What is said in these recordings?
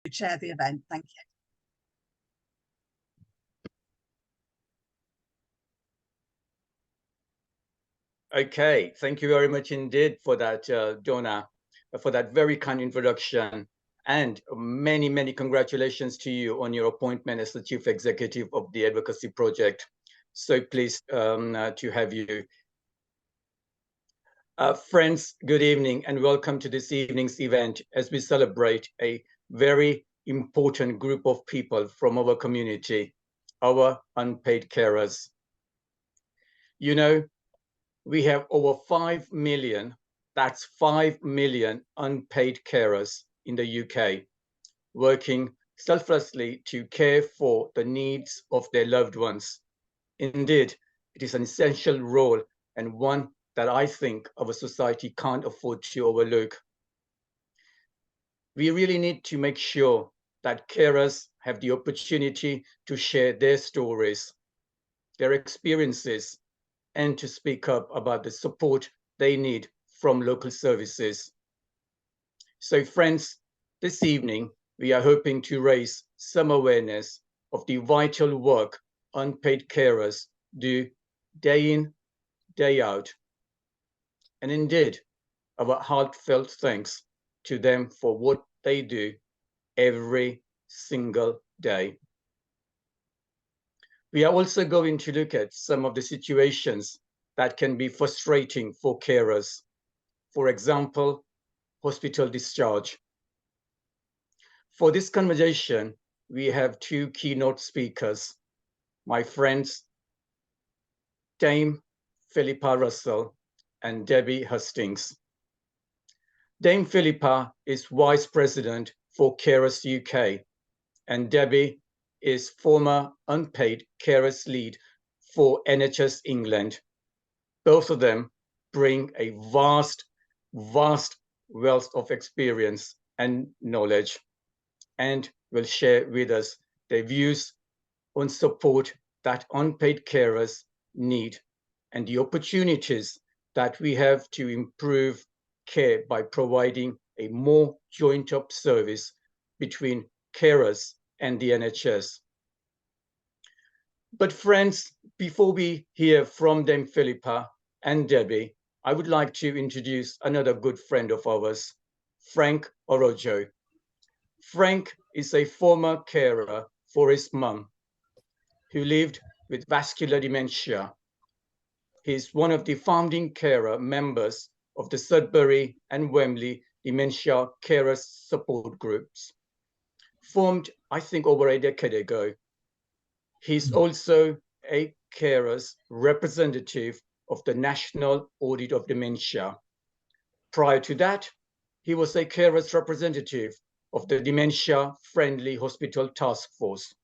chair the event. Thank you. Okay, thank you very much indeed for that, Donna, for that very kind introduction. And many, many congratulations to you on your appointment as the Chief Executive of the Advocacy Project. So pleased to have you. Friends, good evening and welcome to this evening's event as we celebrate a very important group of people from our community, our unpaid carers. You know, we have over 5 million, that's 5 million unpaid carers in the UK, working selflessly to care for the needs of their loved ones. Indeed, it is an essential role and one that I think our society can't afford to overlook. We really need to make sure that carers have the opportunity to share their stories, their experiences, and to speak up about the support they need from local services. So friends, this evening, we are hoping to raise some awareness of the vital work unpaid carers do day in, day out. And indeed, our heartfelt thanks to them for what they do every single day. We are also going to look at some of the situations that can be frustrating for carers. For example, hospital discharge. For this conversation, we have two keynote speakers, my friends, Dame Philippa Russell and Debbie Hustings. Dame Philippa is Vice President for Carers UK, and Debbie is former unpaid carers lead for NHS England. Both of them bring a vast wealth of experience and knowledge, and will share with us their views on support that unpaid carers need and the opportunities that we have to improve care by providing a more joined-up service between carers and the NHS. But friends, before we hear from Dame Philippa and Debbie, I would like to introduce another good friend of ours, Frank Orojo. Frank is a former carer for his mum, who lived with vascular dementia. He is one of the founding carer members of the Sudbury and Wembley Dementia Carers Support Groups, formed, I think, over a decade ago. He's also a carers representative of the National Audit of Dementia. Prior to that, he was a carers representative of the Dementia Friendly Hospital Task Force.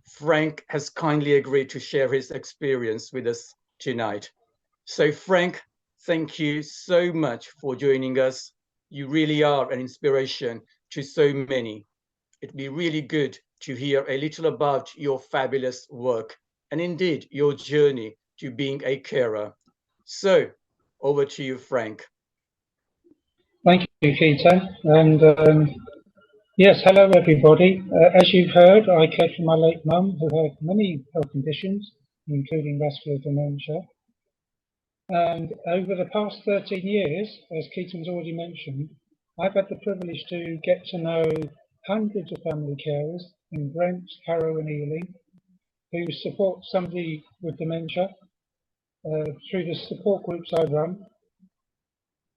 Frank has kindly agreed to share his experience with us tonight. So Frank, thank you so much for joining us. You really are an inspiration to so many. It'd be really good to hear a little about your fabulous work and indeed your journey to being a carer. So over to you, Frank. Thank you, Peter. And yes, hello everybody. As you've heard, I care for my late mum who had many health conditions, including vascular dementia. And over the past 13 years, as Keaton's already mentioned, I've had the privilege to get to know hundreds of family carers in Brent, Harrow and Ealing who support somebody with dementia through the support groups I run.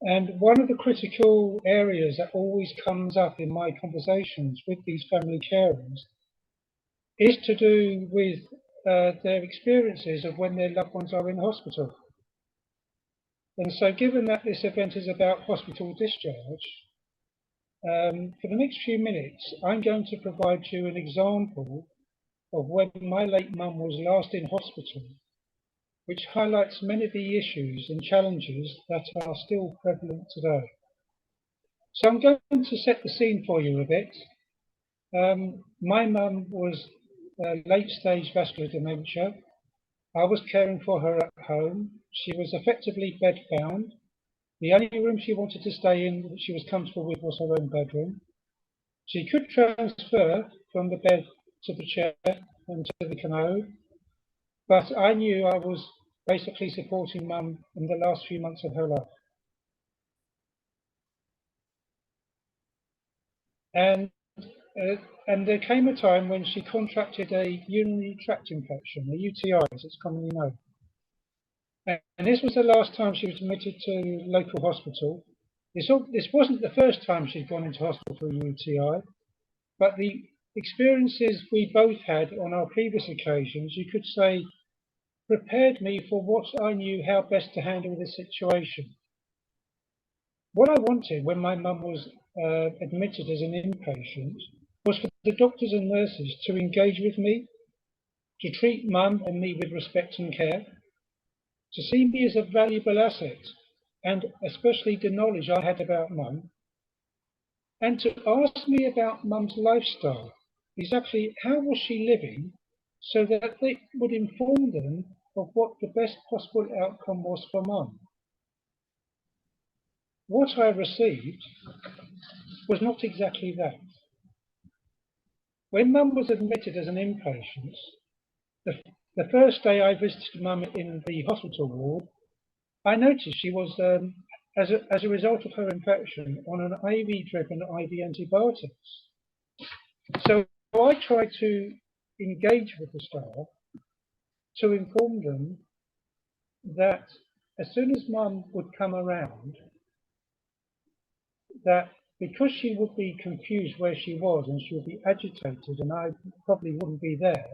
And one of the critical areas that always comes up in my conversations with these family carers is to do with their experiences of when their loved ones are in hospital. And so given that this event is about hospital discharge, for the next few minutes, I'm going to provide you an example of when my late mum was last in hospital, which highlights many of the issues and challenges that are still prevalent today. So I'm going to set the scene for you a bit. My mum was late stage vascular dementia. I was caring for her at home. She was effectively bedbound. The only room she wanted to stay in that she was comfortable with was her own bedroom. She could transfer from the bed to the chair and to the commode, but I knew I was basically supporting Mum in the last few months of her life. And there came a time when she contracted a urinary tract infection, a UTI as it's commonly known. And this was the last time she was admitted to local hospital. This wasn't the first time she'd gone into hospital for a UTI, but the experiences we both had on our previous occasions, you could say, prepared me for what I knew how best to handle this situation. What I wanted when my mum was admitted as an inpatient was for the doctors and nurses to engage with me, to treat Mum and me with respect and care, to see me as a valuable asset, and especially the knowledge I had about Mum, and to ask me about Mum's lifestyle, exactly how was she living, so that they would inform them of what the best possible outcome was for Mum. What I received was not exactly that. When Mum was admitted as an inpatient, the first day I visited Mum in the hospital ward, I noticed she was, as a result of her infection, on an IV-driven IV antibiotics. So I tried to engage with the staff to inform them that as soon as Mum would come around, that because she would be confused where she was and she would be agitated and I probably wouldn't be there,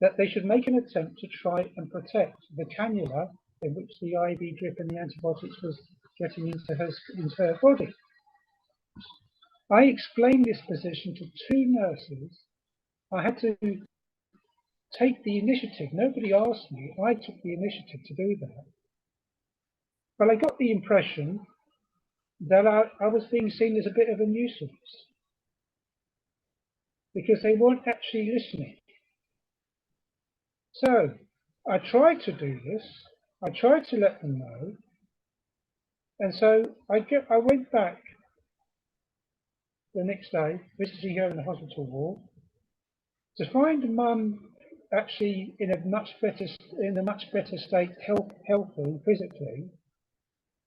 that they should make an attempt to try and protect the cannula in which the IV drip and the antibiotics was getting into her body. I explained this position to two nurses. I had to take the initiative. Nobody asked me. I took the initiative to do that. But I got the impression that I was being seen as a bit of a nuisance because they weren't actually listening. So I tried to do this. I tried to let them know. And so I went back the next day, visiting her in the hospital ward, to find Mum actually in a much better state, healthy physically.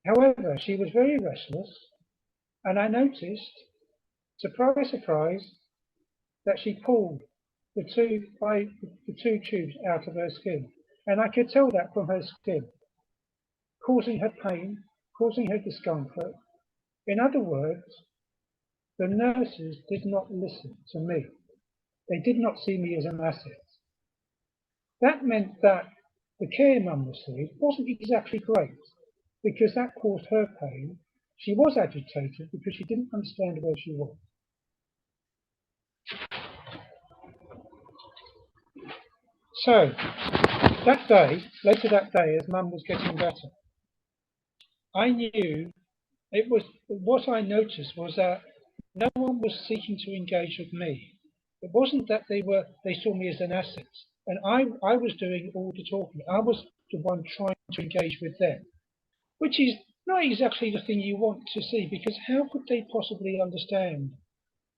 However, she was very restless, and I noticed, surprise, surprise, that she pulled the two tubes out of her skin, and I could tell that from her skin, causing her pain, causing her discomfort. In other words, the nurses did not listen to me. They did not see me as an asset. That meant that the care Mum received wasn't exactly great, because that caused her pain. She was agitated because she didn't understand where she was. So, later that day, as Mum was getting better, I knew what I noticed was that no one was seeking to engage with me. It wasn't that they saw me as an asset, and I was doing all the talking. I was the one trying to engage with them, which is not exactly the thing you want to see, because how could they possibly understand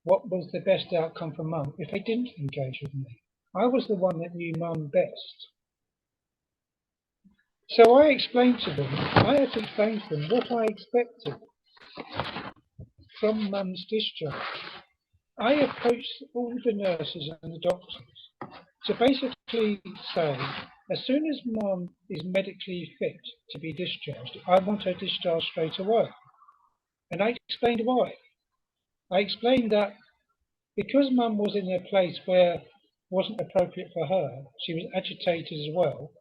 what was the best outcome for Mum if they didn't engage with me? I was the one that knew Mum best. So I had to explain to them what I expected from Mum's discharge. I approached all the nurses and the doctors to basically say, as soon as Mum is medically fit to be discharged, I want her discharged straight away. And I explained why. I explained that because Mum was in a place where it wasn't appropriate for her, she was agitated as well,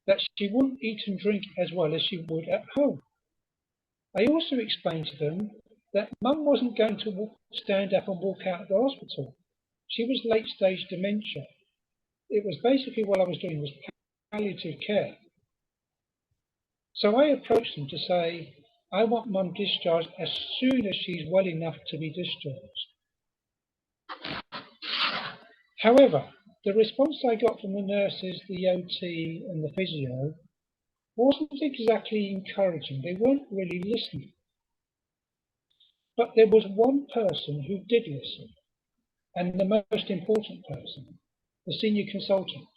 that she wouldn't eat and drink as well as she would at home. I also explained to them that Mum wasn't going to stand up and walk out of the hospital. She was late stage dementia. It was basically what I was doing was palliative care. So I approached them to say, I want Mum discharged as soon as she's well enough to be discharged. However, the response I got from the nurses, the OT and the physio wasn't exactly encouraging. They weren't really listening. But there was one person who did listen. and the most important person, the senior consultant.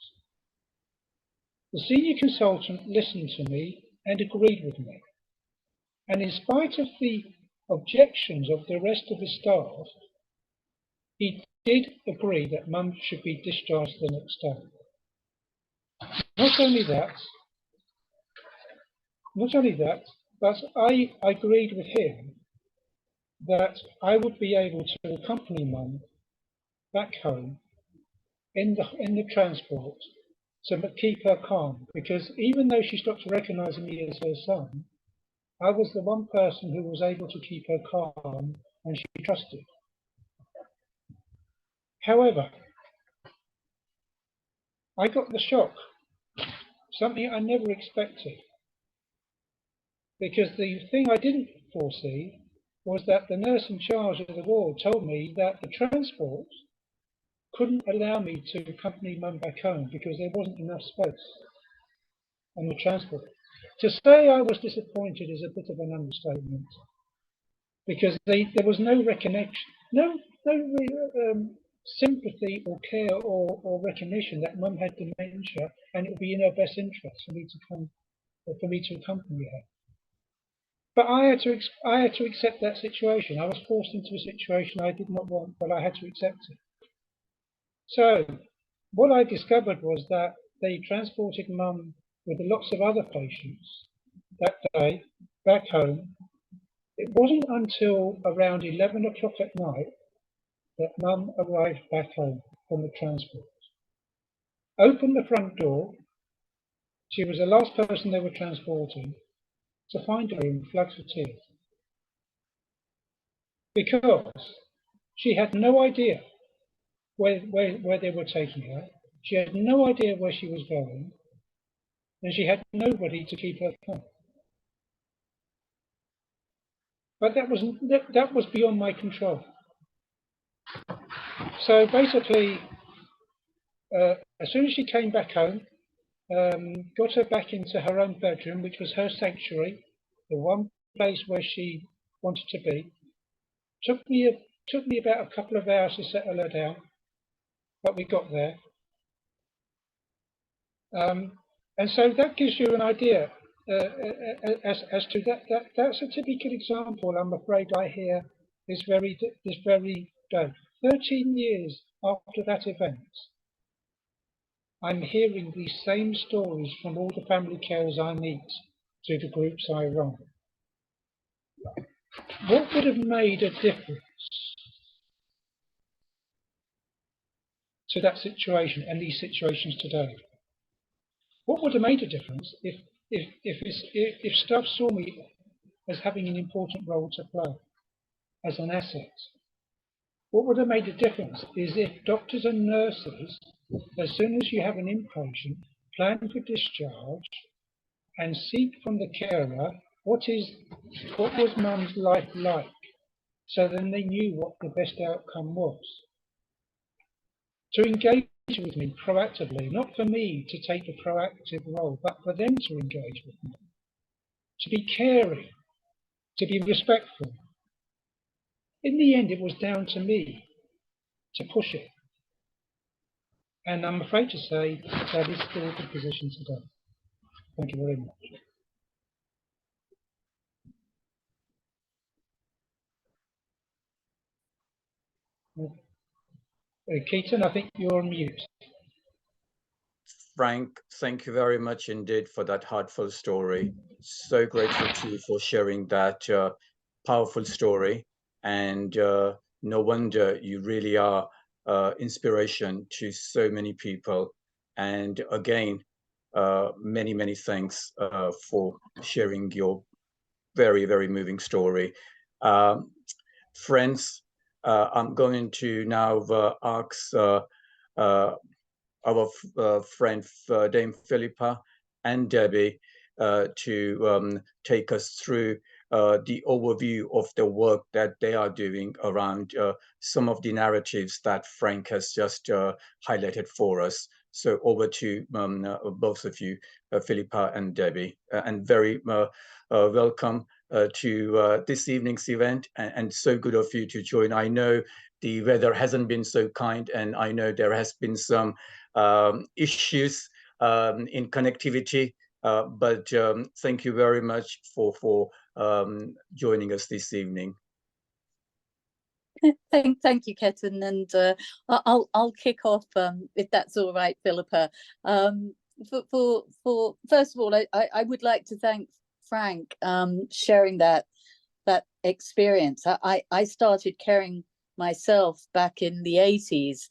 The senior consultant listened to me and agreed with me. And in spite of the objections of the rest of his staff, he did agree that Mum should be discharged the next day. Not only that, but I agreed with him that I would be able to accompany Mum back home in the transport to keep her calm, because even though she stopped recognizing me as her son, I was the one person who was able to keep her calm and she trusted. However, I got the shock, something I never expected, because the thing I didn't foresee was that the nurse in charge of the ward told me that the transport couldn't allow me to accompany Mum back home because there wasn't enough space on the transport. To say I was disappointed is a bit of an understatement, because there was no recognition, no sympathy or care or recognition that Mum had dementia and it would be in her best interest for me to accompany her. But I had to accept that situation. I was forced into a situation I did not want, but I had to accept it. So what I discovered was that they transported Mum with lots of other patients that day back home. It wasn't until around 11 o'clock at night that Mum arrived back home from the transport. Opened the front door. She was the last person they were transporting, to find her in floods of tears. Because she had no idea where they were taking her. She had no idea where she was going, and she had nobody to keep her calm. But that was beyond my control. So basically, as soon as she came back home, got her back into her own bedroom, which was her sanctuary, the one place where she wanted to be. Took me about a couple of hours to settle her down, but we got there. And so that gives you an idea as to that. That's a typical example, I'm afraid, I hear this very day. 13 years after that event, I'm hearing these same stories from all the family carers I meet through the groups I run. What would have made a difference to that situation and these situations today? What would have made a difference if staff saw me as having an important role to play, as an asset? What would have made a difference is if doctors and nurses, as soon as you have an inpatient, plan for discharge and seek from the carer what was Mum's life like, so then they knew what the best outcome was. To engage with me proactively, not for me to take a proactive role, but for them to engage with me, to be caring, to be respectful. In the end, it was down to me to push it. And I'm afraid to say that is still the position today. Thank you very much. Keaton, I think you're on mute. Frank, thank you very much indeed for that heartfelt story. So grateful to you for sharing that powerful story. And no wonder you really are inspiration to so many people. And again, many, many thanks for sharing your very, very moving story. Friends, I'm going to now ask our friend Dame Philippa and Debbie to take us through the overview of the work that they are doing around some of the narratives that Frank has just highlighted for us. So over to both of you, Philippa and Debbie, and very welcome to this evening's event, and so good of you to join. I know the weather hasn't been so kind, and I know there has been some issues in connectivity, but thank you very much for joining us this evening. Thank you, Ketan, and I'll kick off if that's all right, Philippa. For first of all, I would like to thank Frank sharing that experience. I started caring myself back in the 80s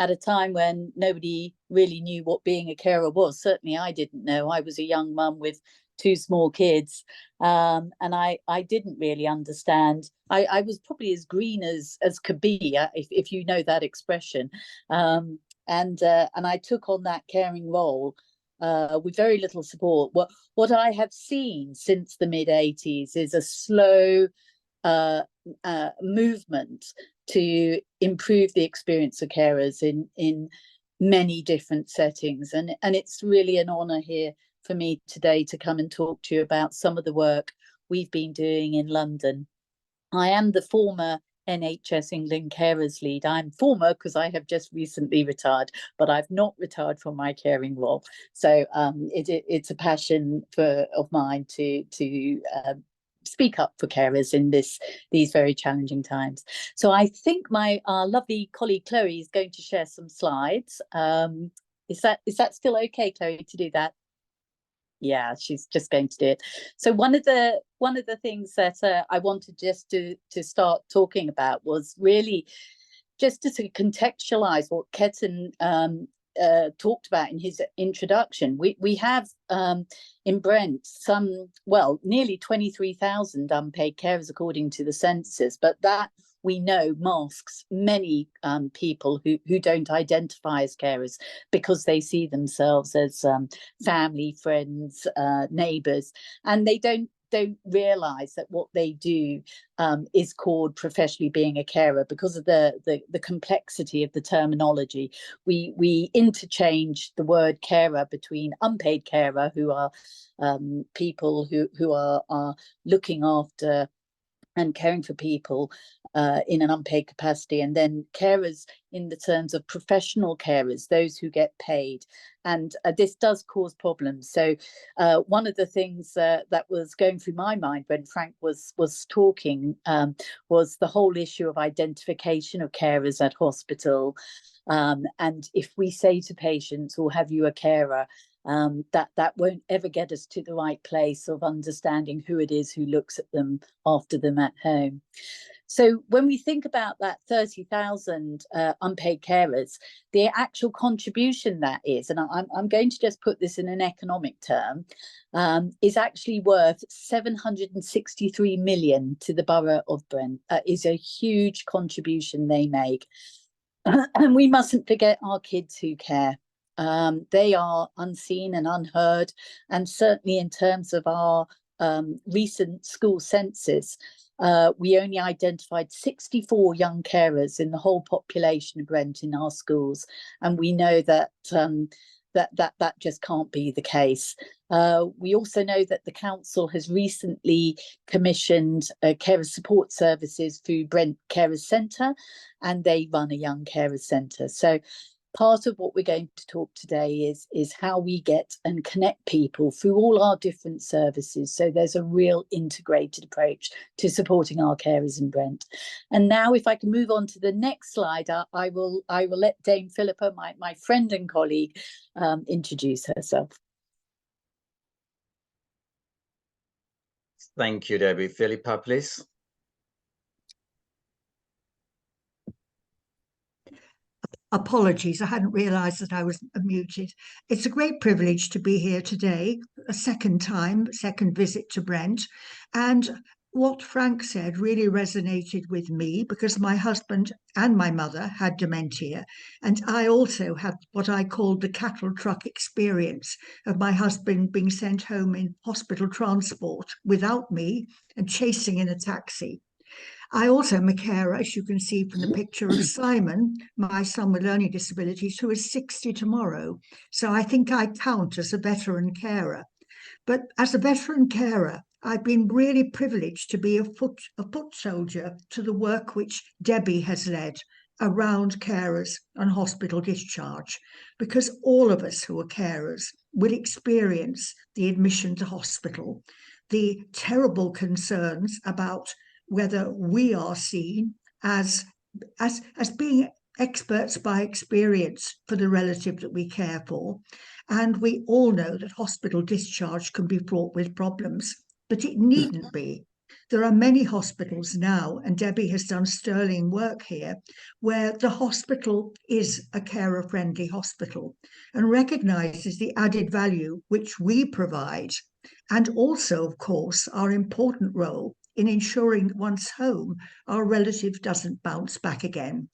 at a time when nobody really knew what being a carer was. Certainly I didn't know. I was a young mum with 2 small kids, and I didn't really understand. I was probably as green as could be, if you know that expression, and I took on that caring role with very little support. What I have seen since the mid-80s is a slow movement to improve the experience of carers in many different settings, and it's really an honour here for me today to come and talk to you about some of the work we've been doing in London. I am the former NHS England Carers Lead. I'm former because I have just recently retired, but I've not retired from my caring role. So it's a passion of mine to speak up for carers in these very challenging times. So I think my lovely colleague Chloe is going to share some slides. Is that still okay, Chloe, to do that? Yeah, she's just going to do it. So one of the things that I wanted just to start talking about was really just to sort of contextualize what Ketan talked about in his introduction. We have in Brent nearly 23,000 unpaid carers according to the census, but that we know masks many people who don't identify as carers because they see themselves as family, friends, neighbours, and they don't realise that what they do is called professionally being a carer because of the complexity of the terminology. We interchange the word carer between unpaid carer, who are people who are looking after and caring for people in an unpaid capacity, and then carers in the terms of professional carers, those who get paid, and this does cause problems. So one of the things that was going through my mind when Frank was talking was the whole issue of identification of carers at hospital, and if we say to patients, "Or have you a carer?" that won't ever get us to the right place of understanding who it is who looks at them after them at home. So when we think about that 30,000 unpaid carers, the actual contribution that is, and I'm going to just put this in an economic term, is actually worth 763 million to the borough of Brent. Is a huge contribution they make. And we mustn't forget our kids who care. They are unseen and unheard, and certainly in terms of our recent school census, we only identified 64 young carers in the whole population of Brent in our schools, and we know that that just can't be the case. We also know that the council has recently commissioned carer support services through Brent Carers Centre, and they run a young carers centre. So part of what we're going to talk today is how we get and connect people through all our different services. So there's a real integrated approach to supporting our carers in Brent. And now if I can move on to the next slide, I will let Dame Philippa, my friend and colleague, introduce herself. Thank you, Debbie. Philippa, please. Apologies, I hadn't realised that I was muted. It's a great privilege to be here today, a second visit to Brent. And what Frank said really resonated with me because my husband and my mother had dementia, and I also had what I called the cattle truck experience of my husband being sent home in hospital transport without me and chasing in a taxi. I also am a carer, as you can see from the picture of Simon, my son with learning disabilities, who is 60 tomorrow. So I think I count as a veteran carer. But as a veteran carer, I've been really privileged to be a foot soldier to the work which Debbie has led around carers and hospital discharge, because all of us who are carers will experience the admission to hospital, the terrible concerns about whether we are seen as being experts by experience for the relative that we care for. And we all know that hospital discharge can be fraught with problems, but it needn't be. There are many hospitals now, and Debbie has done sterling work here, where the hospital is a carer-friendly hospital and recognises the added value which we provide, and also, of course, our important role in ensuring once home, our relative doesn't bounce back again.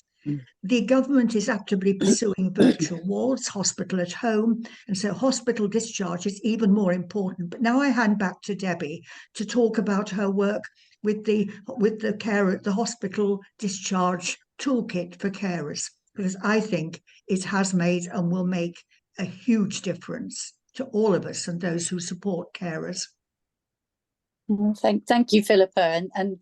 The government is actively pursuing virtual wards, hospital at home, and so hospital discharge is even more important. But now I hand back to Debbie to talk about her work with the hospital discharge toolkit for carers, because I think it has made and will make a huge difference to all of us and those who support carers. Thank you, Philippa. And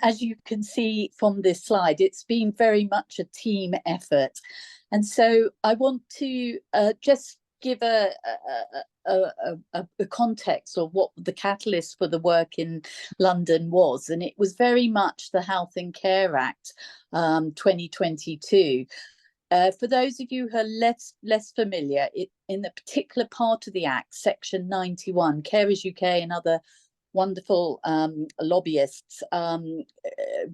as you can see from this slide, it's been very much a team effort. And so I want to just give a context of what the catalyst for the work in London was. And it was very much the Health and Care Act 2022. For those of you who are less familiar, in the particular part of the Act, Section 91, Carers UK and other wonderful lobbyists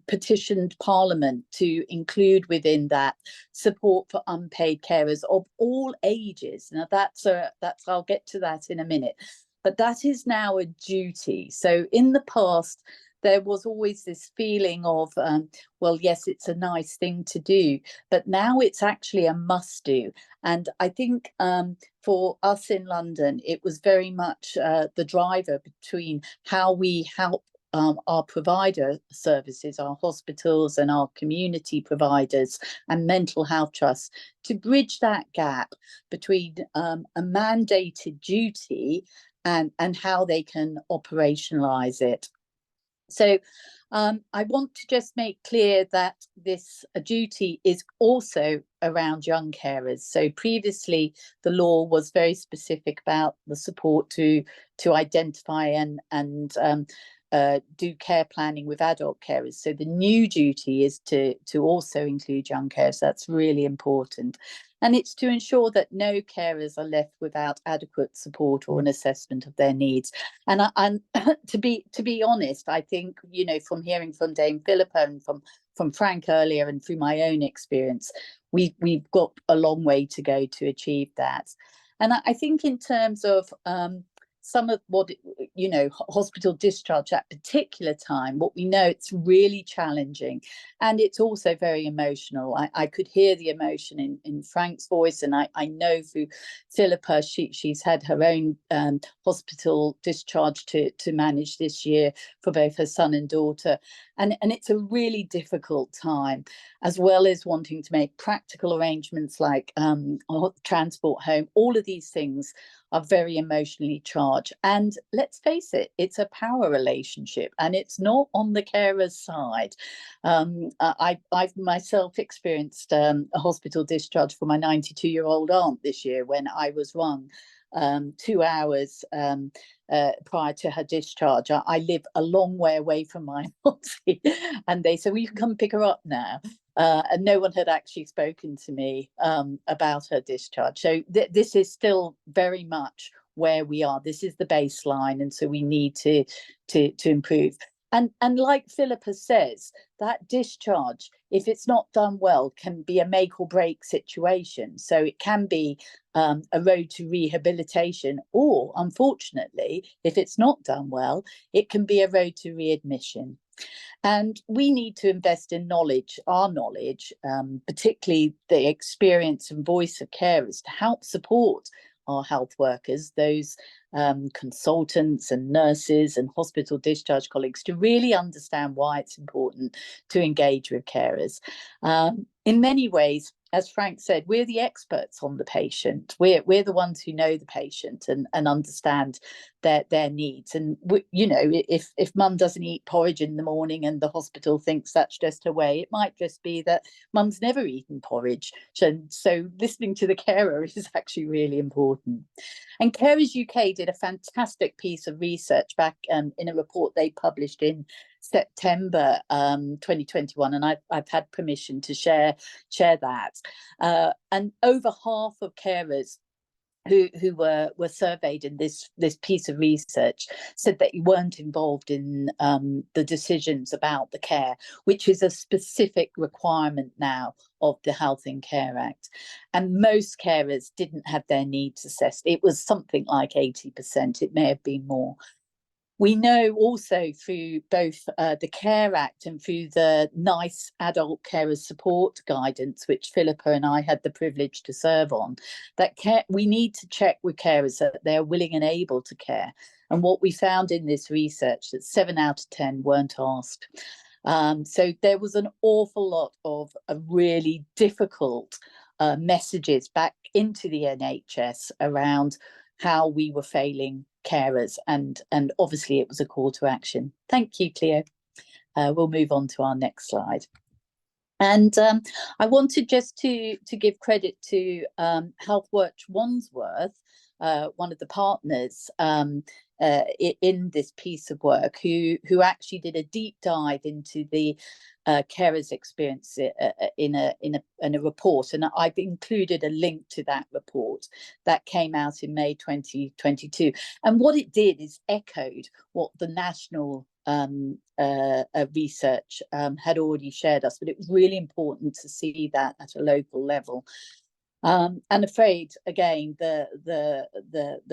petitioned Parliament to include within that support for unpaid carers of all ages. Now that's I'll get to that in a minute, but that is now a duty. So in the past, there was always this feeling of, well, yes, it's a nice thing to do, but now it's actually a must do. And I think for us in London, it was very much the driver between how we help our provider services, our hospitals and our community providers and mental health trusts, to bridge that gap between a mandated duty and how they can operationalize it. So I want to just make clear that this duty is also around young carers. So previously, the law was very specific about the support to identify and do care planning with adult carers. So the new duty is to also include young carers. That's really important. And it's to ensure that no carers are left without adequate support or an assessment of their needs. And to be honest, I think, you know, from hearing from Dame Philippa and from Frank earlier and through my own experience, we've got a long way to go to achieve that. And I think in terms of some of what, you know, hospital discharge at particular time, what we know, it's really challenging and it's also very emotional. I could hear the emotion in Frank's voice, and I know through Philippa, she's had her own hospital discharge to manage this year for both her son and daughter. And it's a really difficult time, as well as wanting to make practical arrangements like transport home. All of these things are very emotionally charged. And let's face it, it's a power relationship and it's not on the carer's side. I've myself experienced a hospital discharge for my 92-year-old aunt this year when I was rung 2 hours prior to her discharge. I live a long way away from my auntie, and they said, well, you can come pick her up now. And no one had actually spoken to me about her discharge. So this is still very much where we are. This is the baseline, and so we need to improve. And like Philippa says, that discharge, if it's not done well, can be a make or break situation. So it can be a road to rehabilitation, or unfortunately, if it's not done well, it can be a road to readmission. And we need to invest in knowledge, our knowledge, particularly the experience and voice of carers, to help support our health workers, those consultants and nurses and hospital discharge colleagues, to really understand why it's important to engage with carers. In many ways, as Frank said, we're the experts on the patient. We're the ones who know the patient and understand their needs. And you know, if mum doesn't eat porridge in the morning and the hospital thinks that's just her way, it might just be that mum's never eaten porridge. So listening to the carer is actually really important. And Carers UK did a fantastic piece of research back in a report they published in September 2021, and I've had permission to share that. And over half of carers who were surveyed in this piece of research said that you weren't involved in the decisions about the care, which is a specific requirement now of the Health in Care Act. And most carers didn't have their needs assessed. It was something like 80%. It may have been more. We know also through both the Care Act and through the NICE Adult Carers Support Guidance, which Philippa and I had the privilege to serve on, that we need to check with carers that they're willing and able to care. And what we found in this research, that 7 out of 10 weren't asked. So there was an awful lot of really difficult messages back into the NHS around how we were failing carers, and obviously it was a call to action. Thank you, Cleo. We'll move on to our next slide. And I wanted just to give credit to Healthwatch Wandsworth, one of the partners in this piece of work, who actually did a deep dive into the carers' experience in a report, and I've included a link to that report that came out in May 2022. And what it did is echoed what the national research had already shared us, but it was really important to see that at a local level. And afraid, again, the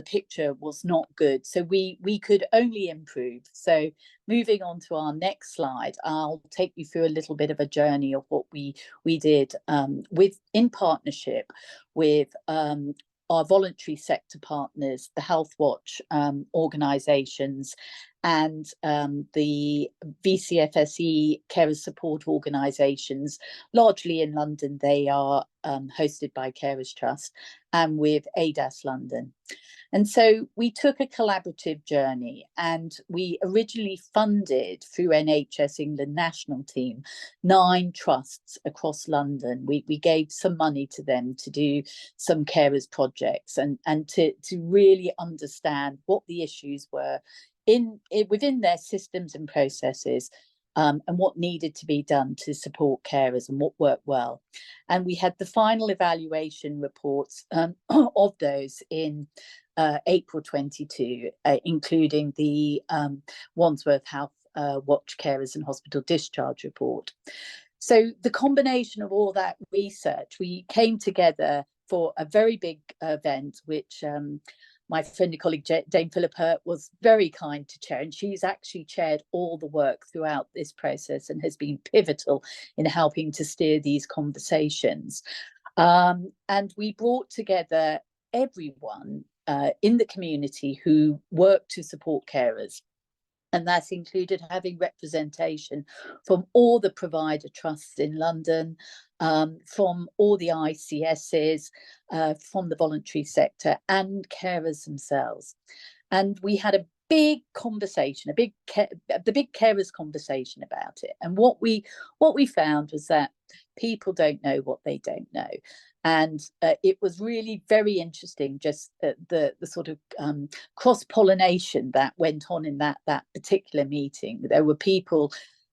picture was not good, so we could only improve. So moving on to our next slide, I'll take you through a little bit of a journey of what we did in partnership with our voluntary sector partners, the Healthwatch organisations, and the VCFSE Carers Support Organisations. Largely in London, they are hosted by Carers Trust, and with ADAS London. And so we took a collaborative journey, and we originally funded through NHS England National Team 9 trusts across London. We gave some money to them to do some carers projects and to really understand what the issues were within their systems and processes, and what needed to be done to support carers and what worked well. And we had the final evaluation reports of those in April 22, including the Wandsworth Health Watch Carers and Hospital Discharge Report. So the combination of all that research, we came together for a very big event, which my friend and colleague Dame Philippa was very kind to chair, and she's actually chaired all the work throughout this process and has been pivotal in helping to steer these conversations. And we brought together everyone in the community who work to support carers. And that's included having representation from all the provider trusts in London, from all the ICSs, from the voluntary sector, and carers themselves. And we had a big conversation, the big carers conversation about it. And what we found was that people don't know what they don't know. And it was really very interesting, just the sort of cross-pollination that went on in that particular meeting. There were people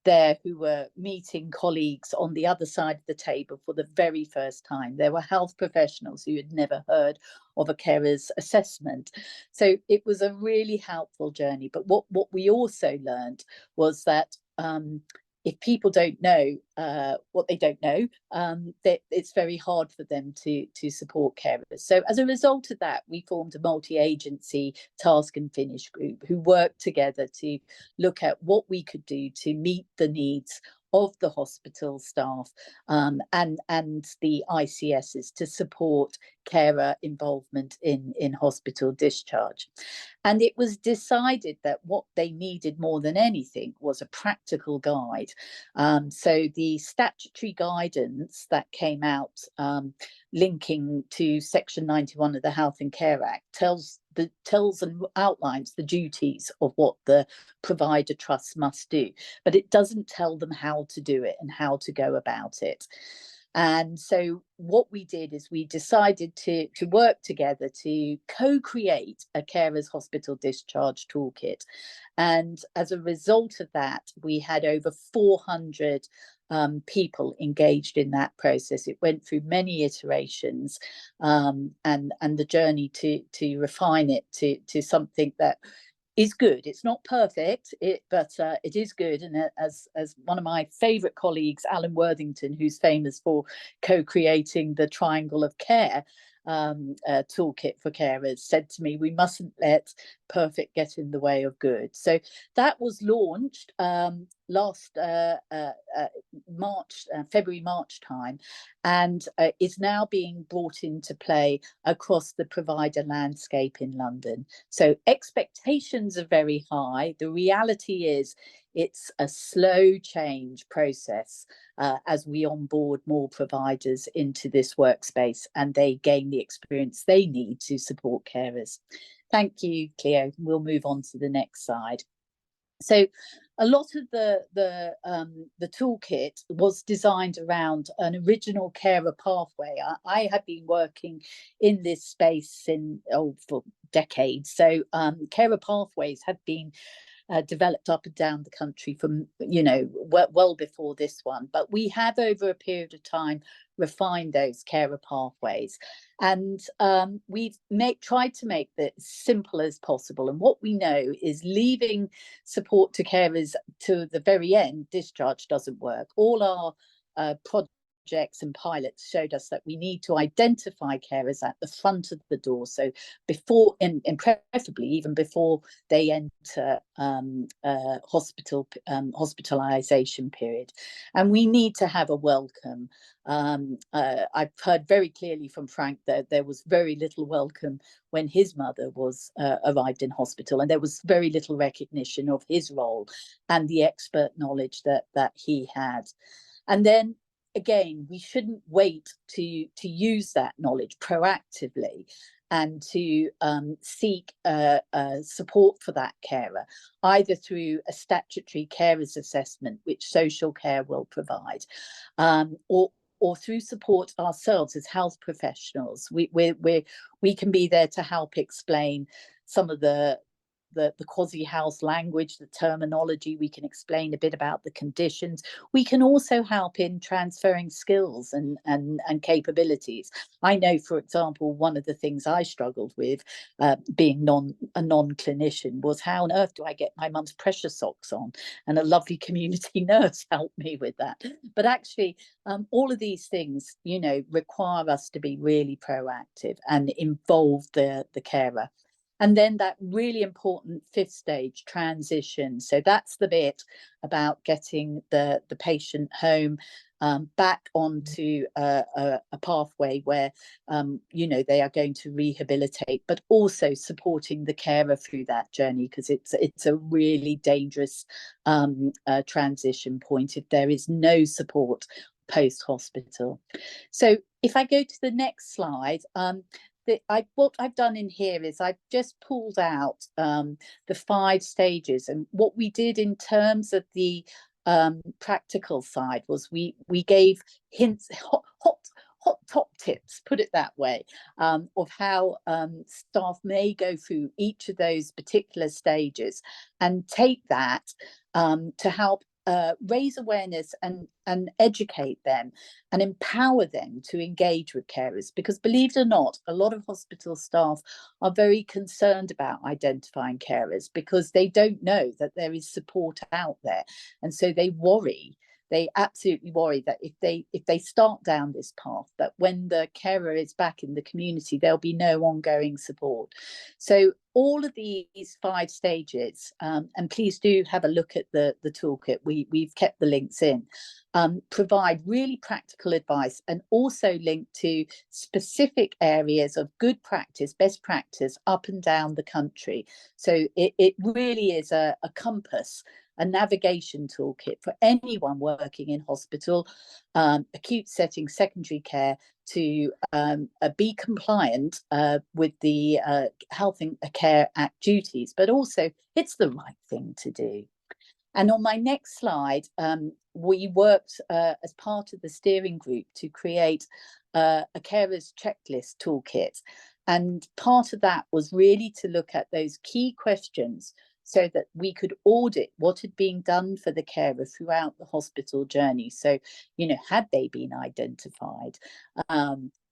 there who were meeting colleagues on the other side of the table for the very first time. There were health professionals who had never heard of a carer's assessment. So it was a really helpful journey. But what we also learned was that if people don't know what they don't know, that it's very hard for them to support carers. So as a result of that, we formed a multi-agency task and finish group who worked together to look at what we could do to meet the needs of the hospital staff and the ICSs to support carer involvement in hospital discharge. And it was decided that what they needed more than anything was a practical guide. So the statutory guidance that came out linking to Section 91 of the Health and Care Act tells and outlines the duties of what the provider trusts must do, but it doesn't tell them how to do it and how to go about it. And so what we did is we decided to work together to co-create a carer's hospital discharge toolkit. And as a result of that, we had over 400 people engaged in that process. It went through many iterations, and the journey to refine it to something that is good. It's not perfect, but it is good. And as one of my favourite colleagues, Alan Worthington, who's famous for co-creating the Triangle of Care toolkit for carers, said to me, we mustn't let perfect get in the way of good. So that was launched last February, March time, and is now being brought into play across the provider landscape in London. So expectations are very high. The reality is it's a slow change process as we onboard more providers into this workspace and they gain the experience they need to support carers. Thank you, Cleo. We'll move on to the next slide. So a lot of the toolkit was designed around an original carer pathway. I have been working in this space for decades. So carer pathways have been developed up and down the country from, well before this one. But we have, over a period of time, refined those carer pathways. And we've tried to make that as simple as possible. And what we know is leaving support to carers to the very end, discharge doesn't work. All our projects and pilots showed us that we need to identify carers at the front of the door. So before, and preferably even before they enter hospitalization period. And we need to have a welcome. I've heard very clearly from Frank that there was very little welcome when his mother was arrived in hospital, and there was very little recognition of his role and the expert knowledge that he had. And then again, we shouldn't wait to use that knowledge proactively and to seek support for that carer, either through a statutory carers assessment, which social care will provide, or through support ourselves as health professionals. We can be there to help explain some of the quasi-house language, the terminology. We can explain a bit about the conditions. We can also help in transferring skills and capabilities. I know, for example, one of the things I struggled with being a non-clinician was, how on earth do I get my mum's pressure socks on? And a lovely community nurse helped me with that. But actually, all of these things, require us to be really proactive and involve the carer. And then that really important fifth stage, transition. So that's the bit about getting the patient home, back onto a pathway where, they are going to rehabilitate, but also supporting the carer through that journey, because it's a really dangerous transition point if there is no support post-hospital. So if I go to the next slide, what I've done in here is I've just pulled out the 5 stages, and what we did in terms of the practical side was we gave hints, hot top tips, put it that way, of how staff may go through each of those particular stages and take that to help raise awareness and educate them and empower them to engage with carers, because believe it or not, a lot of hospital staff are very concerned about identifying carers because they don't know that there is support out there, and so they worry. They absolutely worry that if they start down this path, that when the carer is back in the community, there'll be no ongoing support. So all of these 5 stages, and please do have a look at the toolkit. We've kept the links in, provide really practical advice, and also link to specific areas of good practice, best practice up and down the country. So it really is a compass, a navigation toolkit for anyone working in hospital, acute setting, secondary care, to be compliant with the Health and Care Act duties, but also it's the right thing to do. And on my next slide, we worked as part of the steering group to create a carers checklist toolkit. And part of that was really to look at those key questions so that we could audit what had been done for the carer throughout the hospital journey. So, you know, had they been identified,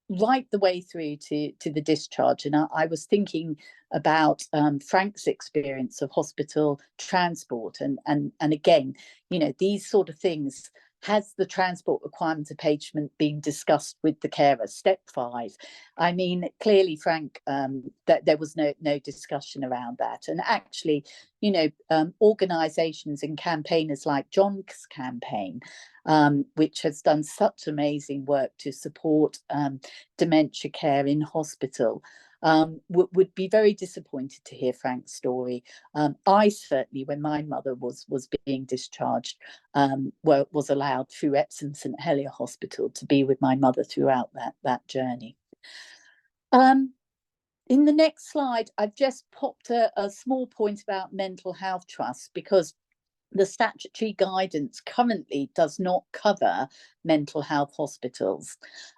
right the way through to the discharge. And I was thinking about Frank's experience of hospital transport. And again, you know, these sort of things. Has the transport requirements of payment been discussed with the carer? Step 5. I mean, clearly, Frank, that there was no discussion around that. And actually, you know, organisations and campaigners like John's campaign, which has done such amazing work to support dementia care in hospital, would be very disappointed to hear Frank's story. I certainly, when my mother was being discharged, was allowed through Epsom St Helier Hospital to be with my mother throughout that journey. In the next slide, I've just popped a small point about mental health trusts, because the statutory guidance currently does not cover mental health hospitals.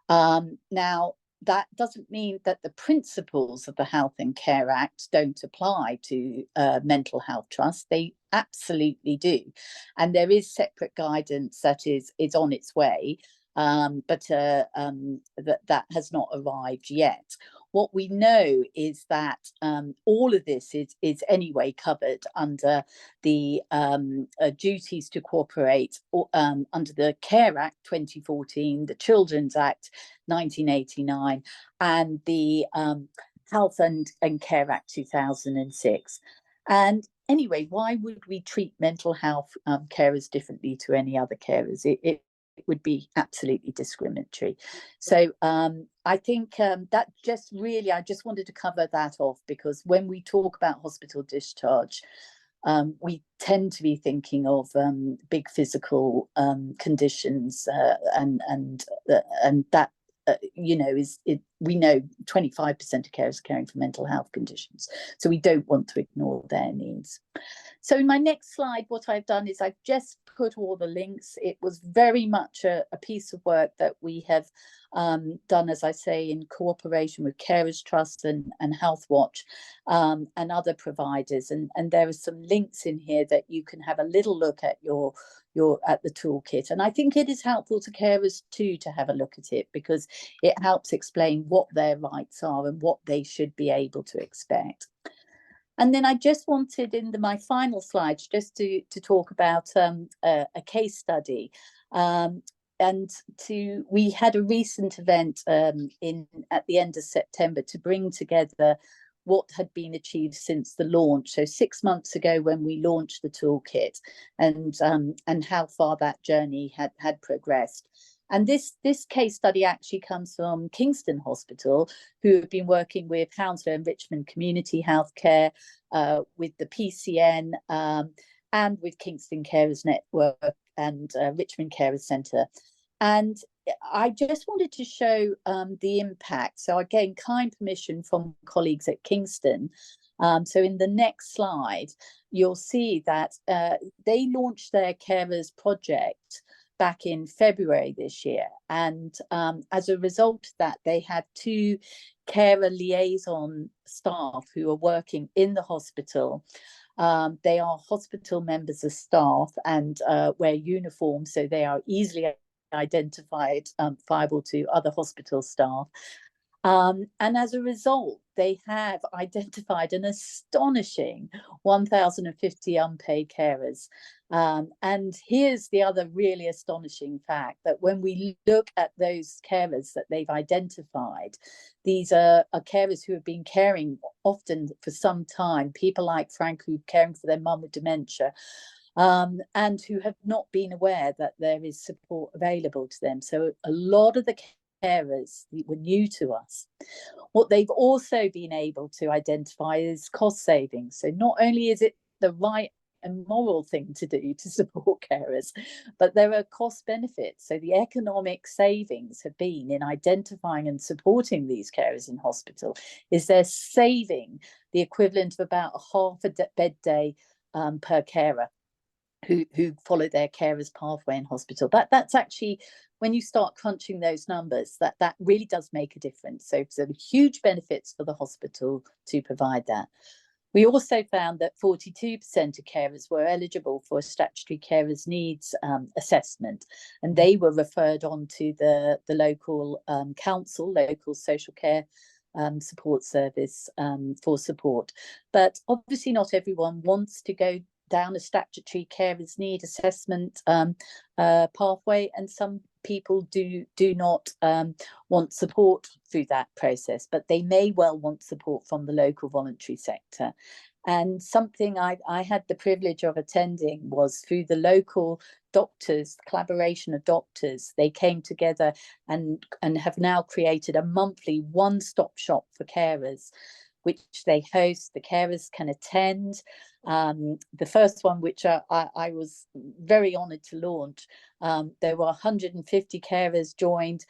Now, that doesn't mean that the principles of the Health and Care Act don't apply to mental health trusts. They absolutely do. And there is separate guidance that is on its way, but that has not arrived yet. What we know is that all of this is anyway covered under the duties to cooperate under the Care Act 2014, the Children's Act 1989, and the Health and Care Act 2006. And anyway, why would we treat mental health carers differently to any other carers? It would be absolutely discriminatory. So I think that just really, I just wanted to cover that off, because when we talk about hospital discharge, we tend to be thinking of big physical conditions, and that you know, we know 25% of carers are caring for mental health conditions, so we don't want to ignore their needs. So in my next slide, what I've done is I've just put all the links. It was very much a piece of work that we have done, as I say, in cooperation with Carers Trust and Health Watch and other providers. And there are some links in here that you can have a little look at at the toolkit. And I think it is helpful to carers too to have a look at it, because it helps explain what their rights are and what they should be able to expect. And then I just wanted, in my final slides, just to talk about a case study. We had a recent event at the end of September to bring together what had been achieved since the launch. So 6 months ago, when we launched the toolkit, and how far that journey had progressed. And this case study actually comes from Kingston Hospital, who have been working with Hounslow and Richmond Community Healthcare, with the PCN, and with Kingston Carers Network and Richmond Carers Centre. And I just wanted to show the impact. So again, kind permission from colleagues at Kingston. So in the next slide, you'll see that they launched their carers project back in February this year. And as a result of that, they had 2 carer liaison staff who are working in the hospital, They are hospital members of staff and wear uniforms, so they are easily identifiable to other hospital staff. And as a result, they have identified an astonishing 1,050 unpaid carers. And here's the other really astonishing fact, that when we look at those carers that they've identified, these are carers who have been caring often for some time, people like Frank, who are caring for their mum with dementia, and who have not been aware that there is support available to them. So a lot of the carers were new to us. What they've also been able to identify is cost savings. So not only is it the right and moral thing to do to support carers, but there are cost benefits. So the economic savings have been in identifying and supporting these carers in hospital is they're saving the equivalent of about half a bed day per carer who follow their carers pathway in hospital. That's actually, when you start crunching those numbers, that really does make a difference. So huge benefits for the hospital to provide that. We also found that 42% of carers were eligible for a statutory carers needs assessment, and they were referred on to the local council, local social care support service for support. But obviously not everyone wants to go down a statutory carers need assessment pathway, and some people do not want support through that process, but they may well want support from the local voluntary sector. And something I had the privilege of attending was through the local doctors, collaboration of doctors. They came together and have now created a monthly one-stop shop for carers, which they host. The carers can attend. The first one, which I was very honoured to launch, there were 150 carers joined.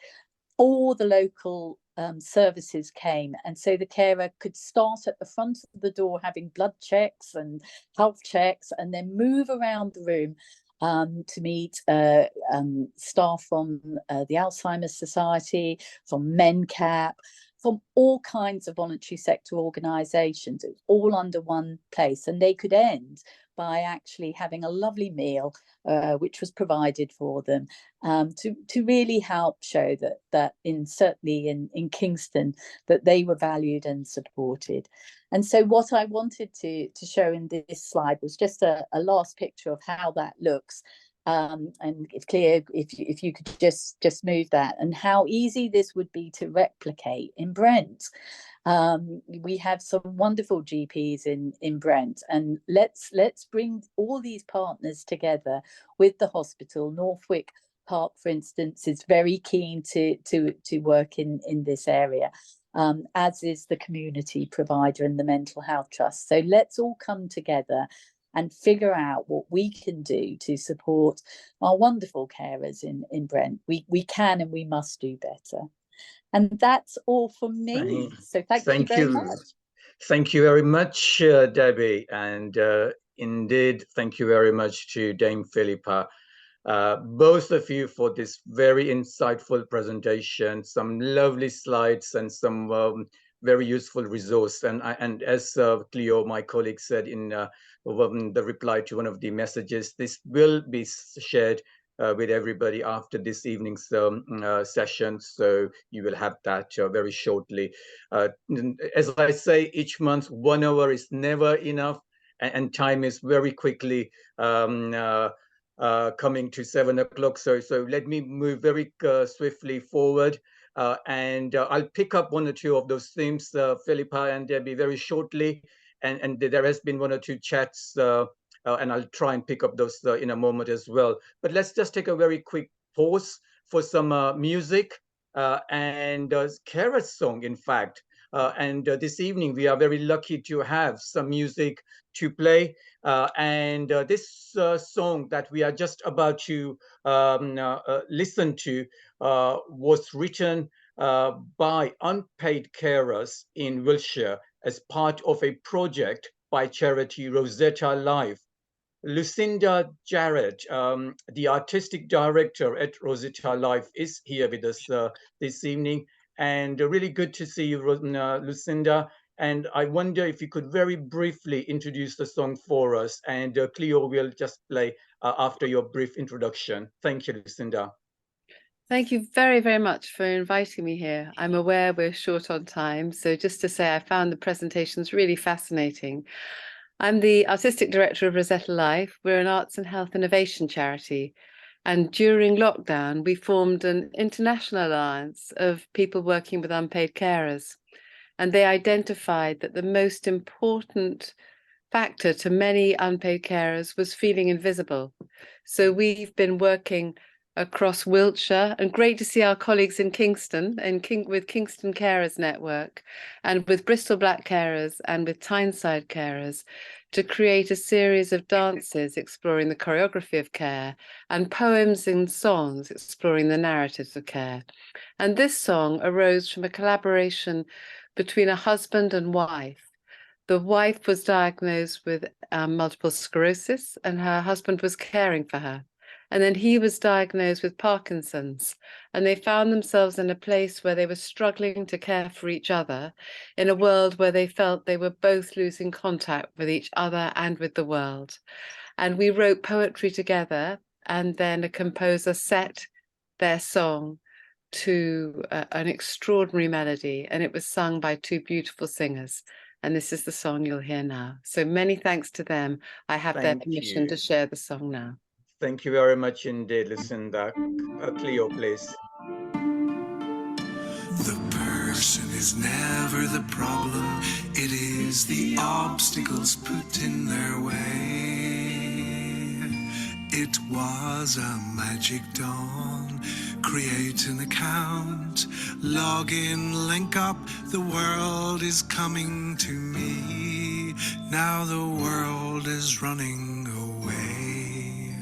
All the local services came, and so the carer could start at the front of the door having blood checks and health checks, and then move around the room to meet staff from the Alzheimer's Society, from MenCap, from all kinds of voluntary sector organisations. It was all under one place, and they could end by actually having a lovely meal, which was provided for them, to really help show that certainly in Kingston, that they were valued and supported. And so what I wanted to show in this slide was just a last picture of how that looks. And if Cleo, if you could just move that, and how easy this would be to replicate in Brent. We have some wonderful GPs in Brent, and let's bring all these partners together with the hospital. Northwick Park, for instance, is very keen to work in this area, as is the community provider and the mental health trust. So let's all come together and figure out what we can do to support our wonderful carers in Brent. We can and we must do better. And that's all from me. So thank you very much. Thank you very much, Debbie. And indeed, thank you very much to Dame Philippa, both of you, for this very insightful presentation, some lovely slides and some very useful resource. And as Cleo, my colleague, said in the reply to one of the messages, this will be shared with everybody after this evening's session. So you will have that very shortly. As I say, each month, 1 hour is never enough, and time is very quickly coming to 7 o'clock. So let me move very swiftly forward. And I'll pick up one or two of those themes, Philippa and Debbie, very shortly. And there has been one or two chats, and I'll try and pick up those in a moment as well. But let's just take a very quick pause for some music and Kara's song, in fact. And this evening, we are very lucky to have some music to play. And this song that we are just about to listen to was written by unpaid carers in Wiltshire as part of a project by charity Rosetta Life. Lucinda Jarrett, the artistic director at Rosetta Life, is here with us this evening. And really good to see you, Lucinda. And I wonder if you could very briefly introduce the song for us, and Cleo will just play after your brief introduction. Thank you, Lucinda. Thank you very, very much for inviting me here. I'm aware we're short on time, so just to say I found the presentations really fascinating. I'm the Artistic Director of Rosetta Life. We're an arts and health innovation charity. And during lockdown, we formed an international alliance of people working with unpaid carers. And they identified that the most important factor to many unpaid carers was feeling invisible. So we've been working across Wiltshire, and great to see our colleagues in Kingston with Kingston Carers Network, and with Bristol Black Carers and with Tyneside Carers, to create a series of dances exploring the choreography of care and poems and songs exploring the narratives of care. And this song arose from a collaboration between a husband and wife. The wife was diagnosed with multiple sclerosis, and her husband was caring for her. And then he was diagnosed with Parkinson's, and they found themselves in a place where they were struggling to care for each other, in a world where they felt they were both losing contact with each other and with the world. And we wrote poetry together, and then a composer set their song to an extraordinary melody, and it was sung by two beautiful singers. And this is the song you'll hear now. So many thanks to them. I have their permission to share the song now. Thank you very much indeed, Lucinda. Cleo, please. The person is never the problem. It is the obstacles put in their way. It was a magic dawn. Create an account, log in, link up. The world is coming to me. Now the world is running away.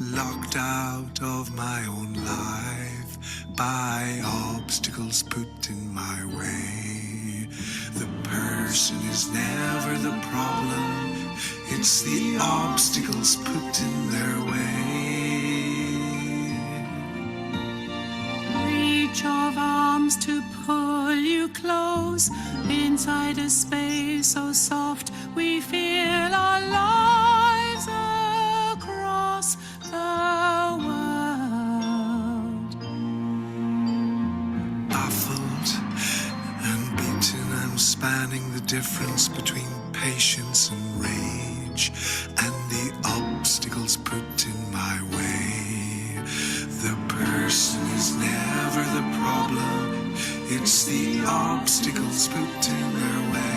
Locked out of my own life by obstacles put in my way. The person is never the problem. It's the obstacles put in their way. Reach of arms to pull you close inside a space so soft we feel our lives across the world. Baffled and beaten, I'm spanning the difference between patience and rage, and the obstacles put in my way. The person is never the problem. It's the obstacles put in their way.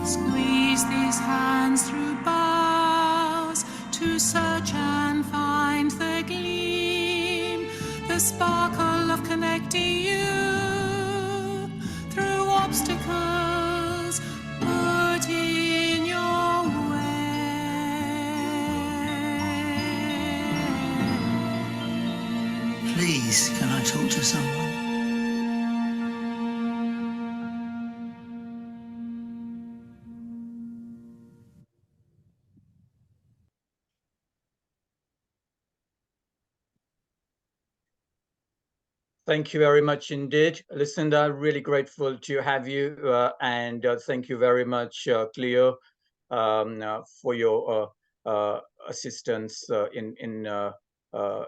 Squeeze these hands through boughs to search and find the gleam, the sparkle of connecting you through obstacles put in your way. Please, can I talk to someone? Thank you very much indeed, Lucinda. Really grateful to have you, and thank you very much, Cleo, for your assistance in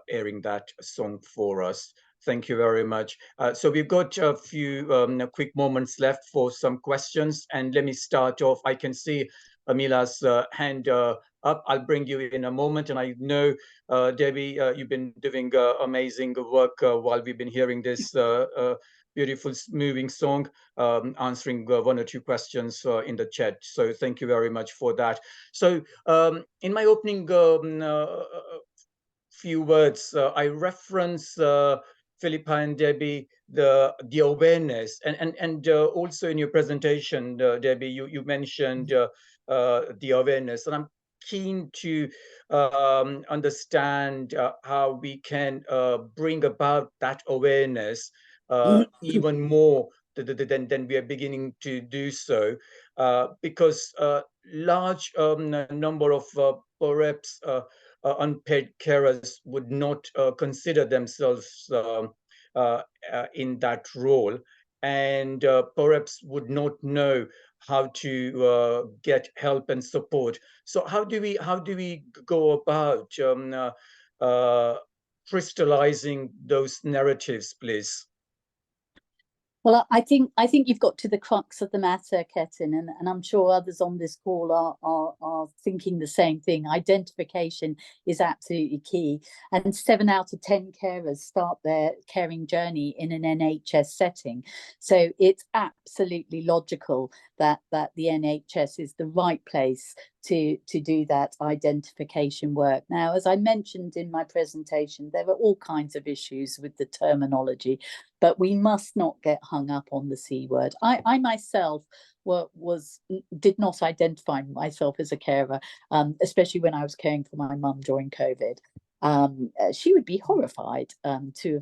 airing that song for us. Thank you very much. So we've got a few quick moments left for some questions, and let me start off. I can see Amila's hand up. I'll bring you in a moment, and I know, Debbie, you've been doing amazing work while we've been hearing this beautiful, moving song, answering one or two questions in the chat. So thank you very much for that. So in my opening few words, I reference Philippa and Debbie, the awareness, and also in your presentation, Debbie, you mentioned the awareness, and I'm keen to understand how we can bring about that awareness even more than we are beginning to do so, because large number of perhaps unpaid carers would not consider themselves in that role, and perhaps would not know how to get help and support. So how do we go about crystallizing those narratives, please? Well, I think you've got to the crux of the matter, Ketin, and I'm sure others on this call are thinking the same thing. Identification is absolutely key, and 7 out of 10 carers start their caring journey in an NHS setting. So it's absolutely logical that the NHS is the right place to do that identification work. Now, as I mentioned in my presentation, there are all kinds of issues with the terminology, but we must not get hung up on the C word. I myself did not identify myself as a carer, especially when I was caring for my mum during COVID. She would be horrified to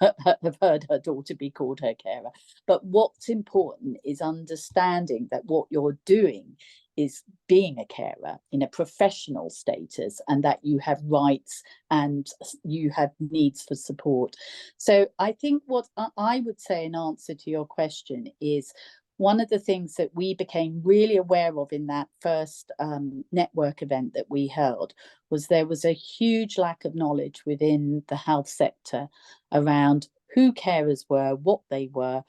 have heard her daughter be called her carer. But what's important is understanding that what you're doing is being a carer in a professional status, and that you have rights and you have needs for support. So I think what I would say in answer to your question is, one of the things that we became really aware of in that first network event that we held was there was a huge lack of knowledge within the health sector around who carers were, what they were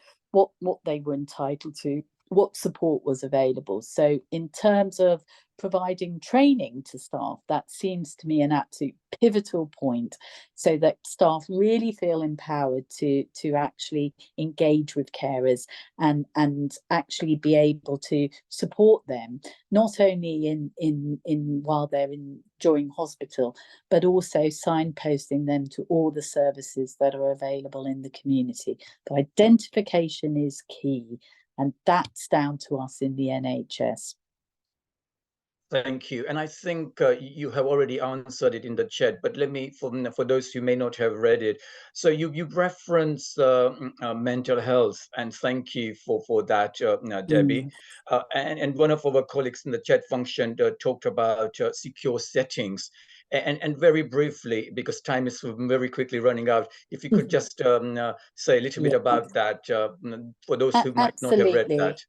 entitled to, what support was available. So in terms of providing training to staff, that seems to me an absolute pivotal point, so that staff really feel empowered to actually engage with carers and actually be able to support them, not only in while they're during hospital, but also signposting them to all the services that are available in the community. But identification is key, and that's down to us in the NHS. Thank you. And I think you have already answered it in the chat, but let me, for those who may not have read it. So you reference mental health, and thank you for that, Debbie. And one of our colleagues in the chat function talked about secure settings. And very briefly, because time is very quickly running out, if you could just say a little bit about that for those who might not have read that.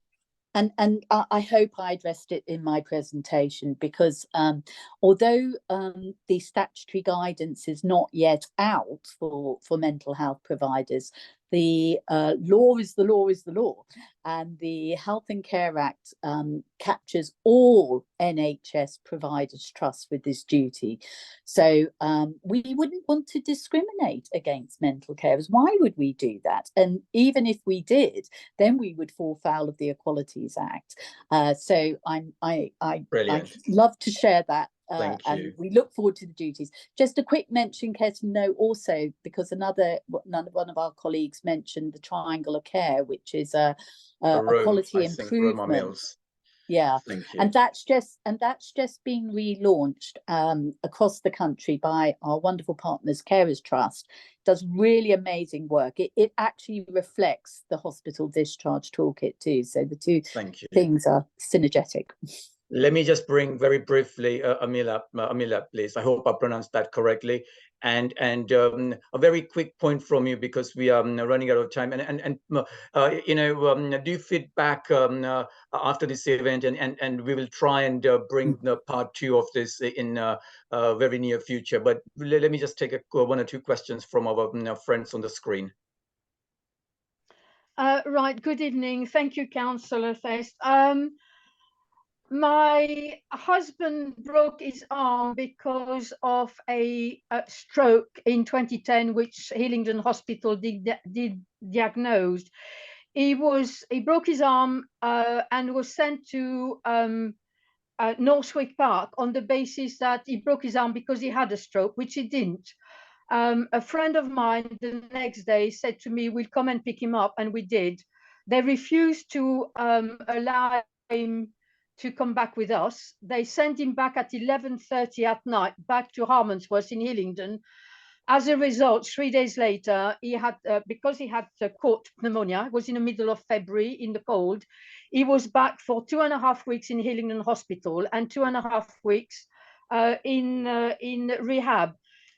And I hope I addressed it in my presentation, because although the statutory guidance is not yet out for mental health providers, the law is the law is the law, and the Health and Care Act captures all NHS providers' trust with this duty. So we wouldn't want to discriminate against mental carers. Why would we do that? And even if we did, then we would fall foul of the Equalities Act. So I love to share that. And we look forward to the duties. Just a quick mention, Ketin, no, also because one of our colleagues mentioned the triangle of care, which is a quality improvement. Yeah, and that's just being relaunched across the country by our wonderful partners, Carers Trust. Does really amazing work. It actually reflects the hospital discharge toolkit too. So the two things are synergetic. Let me just bring very briefly Amila, please. I hope I pronounced that correctly. And a very quick point from you, because we are running out of time. And do feedback after this event, and we will try and bring the part 2 of this in very near future. But let me just take one or two questions from our friends on the screen. Right. Good evening. Thank you, Councillor Fest. My husband broke his arm because of a stroke in 2010, which Hillingdon Hospital did diagnosed. He broke his arm and was sent to Northwick Park on the basis that he broke his arm because he had a stroke, which he didn't. A friend of mine the next day said to me, "We'll come and pick him up," and we did. They refused to allow him to come back with us. They sent him back at 11:30 at night, back to Harmondsworth in Hillingdon. As a result, 3 days later, he had, because he had caught pneumonia, it was in the middle of February in the cold, he was back for 2.5 weeks in Hillingdon Hospital and 2.5 weeks in rehab.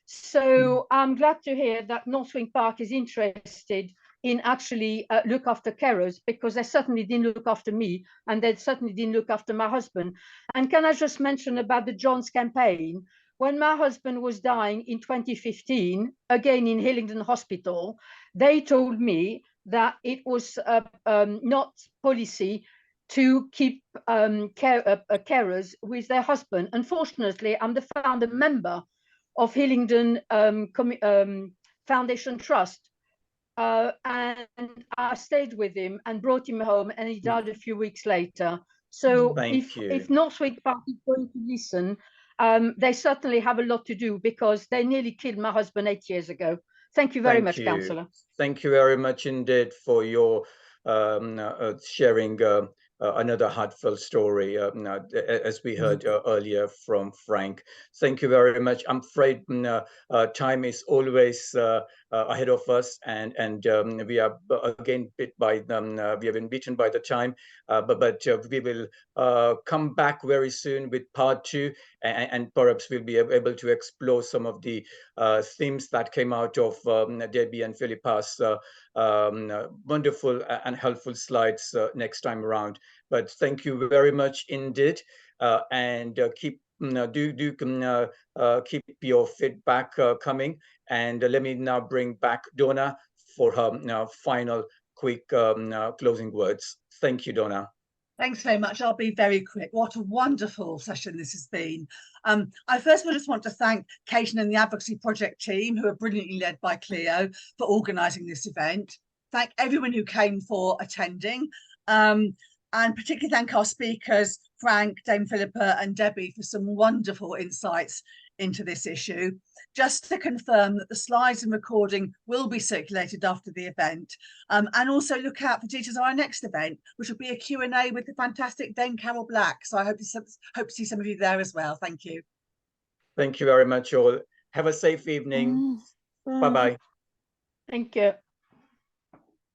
So I'm glad to hear that Northwing Park is interested in actually look after carers, because they certainly didn't look after me, and they certainly didn't look after my husband. And can I just mention about the John's campaign? When my husband was dying in 2015, again in Hillingdon Hospital, they told me that it was not policy to keep carers with their husband. Unfortunately, I'm the founder member of Hillingdon Foundation Trust. And I stayed with him and brought him home, and he died a few weeks later. So if Northwing Park is going to listen, they certainly have a lot to do, because they nearly killed my husband 8 years ago. Thank you very much, Councillor. Thank you very much indeed for your sharing another heartfelt story, as we heard earlier from Frank. Thank you very much. I'm afraid time is always ahead of us, and we are again we have been beaten by the time, but we will come back very soon with part 2, and perhaps we'll be able to explore some of the themes that came out of Debbie and Philippa's wonderful and helpful slides next time around. But thank you very much indeed, and keep keep your feedback coming. And let me now bring back Donna for her final quick closing words. Thank you, Donna. Thanks very much. I'll be very quick. What a wonderful session this has been. I first of all just want to thank Kate and the Advocacy Project team, who are brilliantly led by Cleo, for organising this event. Thank everyone who came for attending. And particularly thank our speakers, Frank, Dame Philippa and Debbie, for some wonderful insights into this issue. Just to confirm that the slides and recording will be circulated after the event, and also look out for details of our next event, which will be a Q&A with the fantastic Dame Carol Black. So I hope to see some of you there as well. Thank you. Thank you very much all. Have a safe evening. Bye-bye. Thank you.